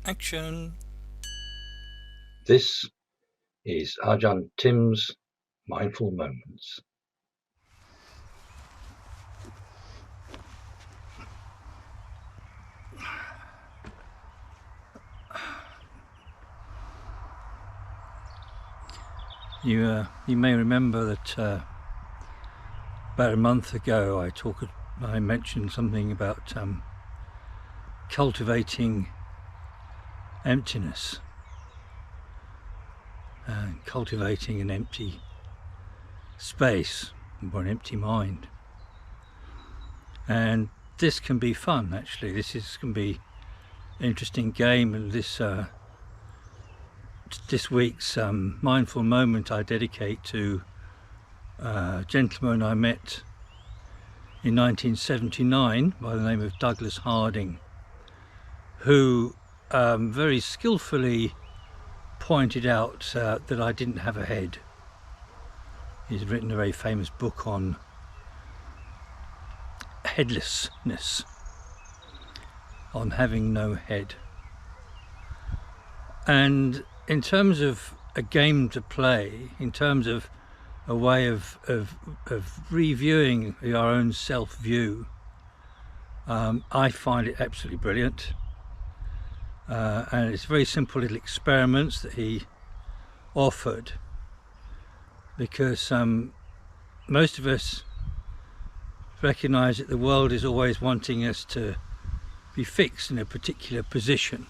Action! This is Ajahn Tim's Mindful Moments. You may remember that about a month ago I mentioned something about cultivating emptiness and cultivating an empty space or an empty mind. And this can be fun, actually. This can be an interesting game, and this week's mindful moment I dedicate to a gentleman I met in 1979 by the name of Douglas Harding, who very skillfully pointed out that I didn't have a head. He's written a very famous book on headlessness, on having no head. And in terms of a game to play, in terms of a way of reviewing our own self-view, I find it absolutely brilliant. And it's very simple little experiments that he offered, because most of us recognize that the world is always wanting us to be fixed in a particular position,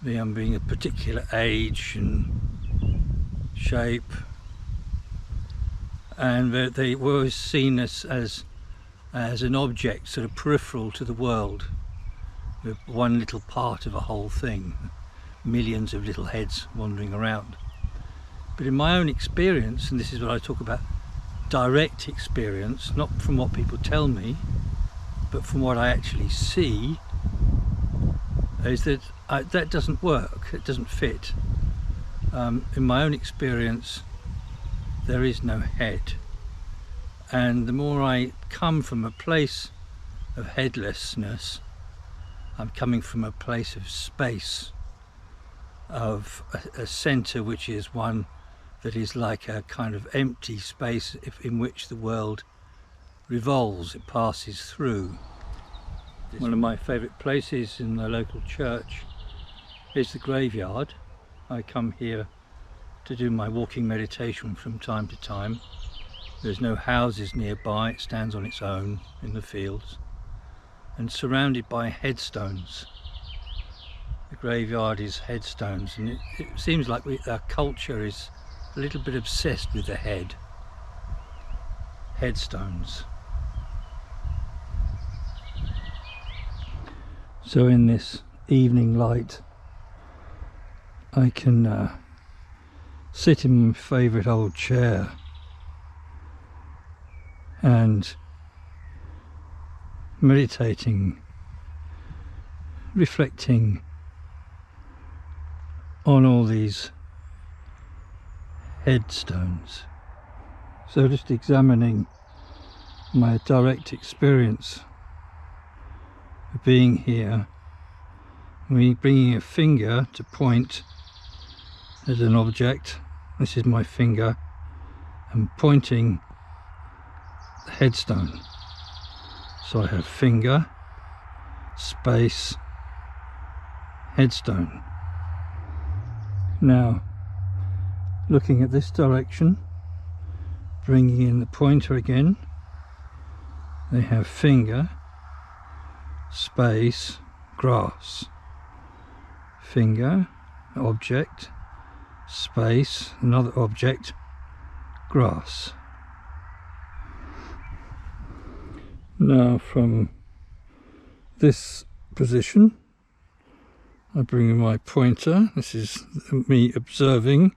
being a particular age and shape, and they were always seen as an object sort of peripheral to the world, with one little part of a whole thing, millions of little heads wandering around. But in my own experience, and this is what I talk about, direct experience, not from what people tell me, but from what I actually see, is that that doesn't work, it doesn't fit. In my own experience, there is no head. And the more I come from a place of headlessness, I'm coming from a place of space, of a center which is one that is like a kind of empty space in which the world revolves, it passes through. One of my favourite places in the local church is the graveyard. I come here to do my walking meditation from time to time. There's no houses nearby, it stands on its own in the fields and surrounded by headstones. The graveyard is headstones, and it seems like our culture is a little bit obsessed with the head. Headstones. So in this evening light, I can sit in my favourite old chair and meditating, reflecting on all these headstones. So just examining my direct experience of being here, me bringing a finger to point at an object. This is my finger, and pointing the headstone. So I have finger, space, headstone. Now, looking at this direction, bringing in the pointer again, they have finger, space, grass. Finger, object, space, another object, grass. Now from this position, I bring in my pointer. This is me observing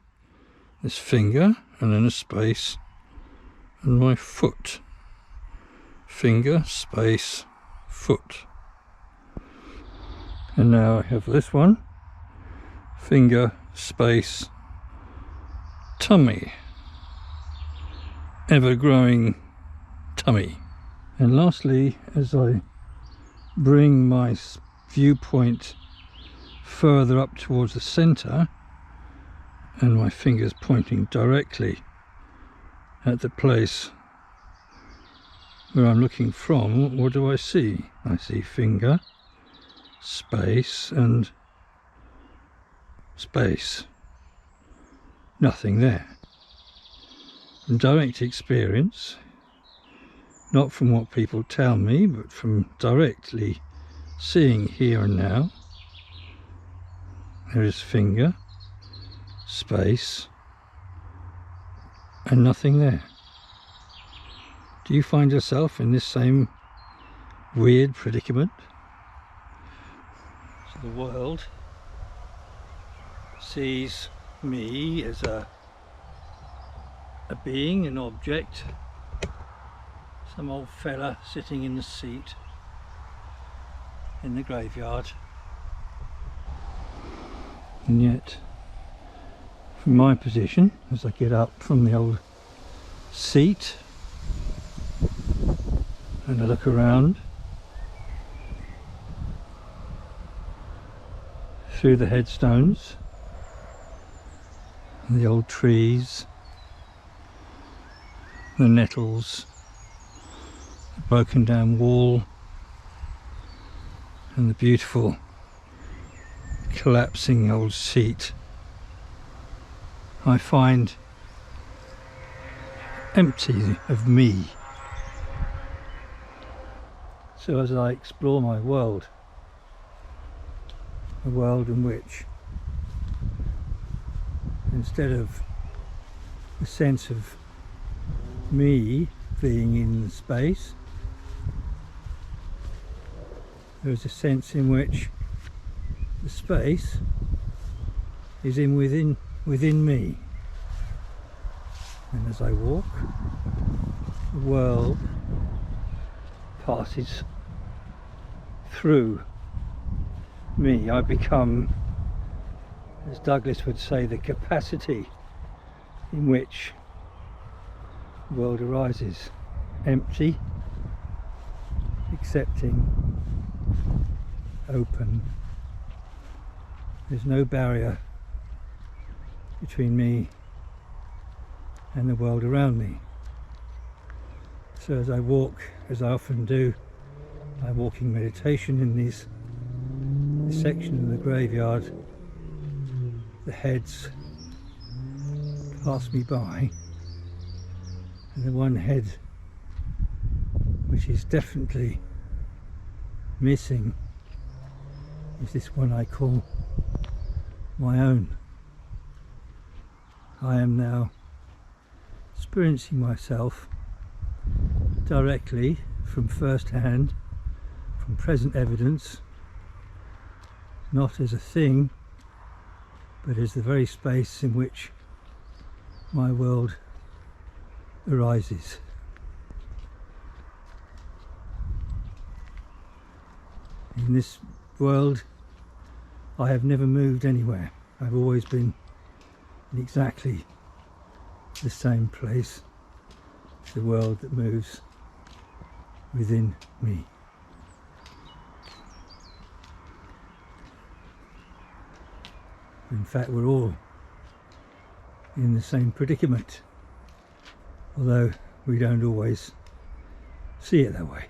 this finger, and then a space, and my foot. Finger, space, foot. And now I have this one, finger, space, tummy, ever-growing tummy. And lastly, as I bring my viewpoint further up towards the centre, and my finger's pointing directly at the place where I'm looking from, what do I see? I see finger, space and space. Nothing there. From direct experience, not from what people tell me, but from directly seeing here and now, there is finger, space and nothing there. Do you find yourself in this same weird predicament? So the world sees me as a being, an object, some old fella sitting in the seat in the graveyard, and yet from my position, as I get up from the old seat and I look around through the headstones and the old trees, the nettles, the broken down wall and the beautiful collapsing old seat, I find empty of me. So as I explore my world, a world in which, instead of the sense of me being in space, there is a sense in which the space is within me, and as I walk, the world passes through me. I become, as Douglas would say, the capacity in which the world arises, empty, accepting, open. There's no barrier between me and the world around me. So as I walk, as I often do, by walking meditation in this section of the graveyard, the heads pass me by, and the one head which is definitely missing is this one I call my own. I am now experiencing myself directly, from first hand, from present evidence, not as a thing, but as the very space in which my world arises. In this world, I have never moved anywhere. I've always been in exactly the same place. It's the world that moves within me. In fact, we're all in the same predicament, although we don't always see it that way.